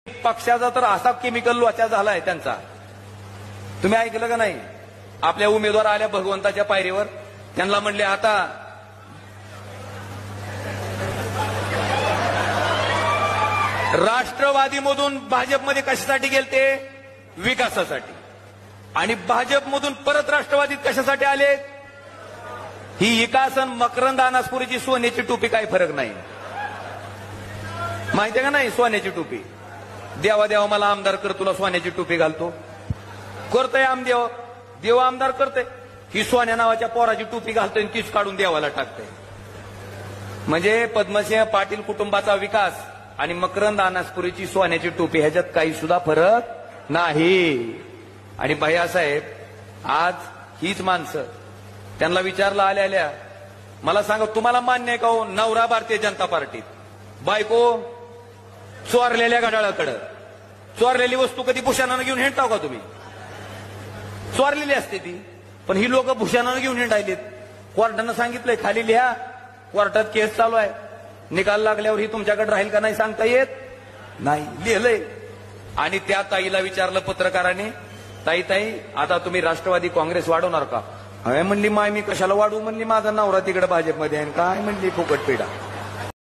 पक्षाचा तर असा केमिकल लोचा झालाय त्यांचा, तुम्ही ऐकलं का नाही? आपल्या उमेदवार आल्या भगवंताच्या पायरीवर, त्यांना म्हणले आता राष्ट्रवादीमधून भाजपमध्ये कशासाठी गेलते? विकासासाठी. आणि भाजपमधून परत राष्ट्रवादीत कशासाठी आले? ही विकासन मकरंद अनासपुरीची सोन्याची टोपी, काही फरक नाही. माहितीये का नाही? सोन्याची टोपी. देवा देवा मला आमदार कर, तुला सोन्याची टोपी घालतो. करतोय आमदेव, देव आमदार करतोय. ही सोन्या नावाच्या पोराची टोपी घालतोय, तीच काढून देवाला टाकतोय. म्हणजे पद्मसिंह पाटील कुटुंबाचा विकास आणि मकरंद अनासपुरीची सोन्याची टोपी ह्याच्यात काही सुद्धा फरक नाही. आणि भैयासाहेब, आज हीच माणसं त्यांना विचारलं आल्या आल्या, मला सांगा तुम्हाला मान्य आहे का हो नवरा भारतीय जनता पार्टीत, बायको चोरलेल्या घड्याळाकडं? चोरलेली वस्तू कधी भूषणानं घेऊन हिंडताव का तुम्ही? चोरलेली असते ती, पण ही लोक भूषणानं घेऊन हिंडायलीत. कोर्टानं सांगितलंय खाली लिहा, कोर्टात केस चालू आहे, निकाल लागल्यावर ही तुमच्याकडे राहील का नाही सांगता येत नाही, लिहिलंय. आणि त्या ताईला विचारलं पत्रकाराने, ताई ताई आता तुम्ही राष्ट्रवादी काँग्रेस वाढवणार का? म्हणली माय मी कशाला वाढवू, म्हणली माझा नवरा तिकडे भाजपमध्ये आहे. काय म्हणली फुकट पेढा.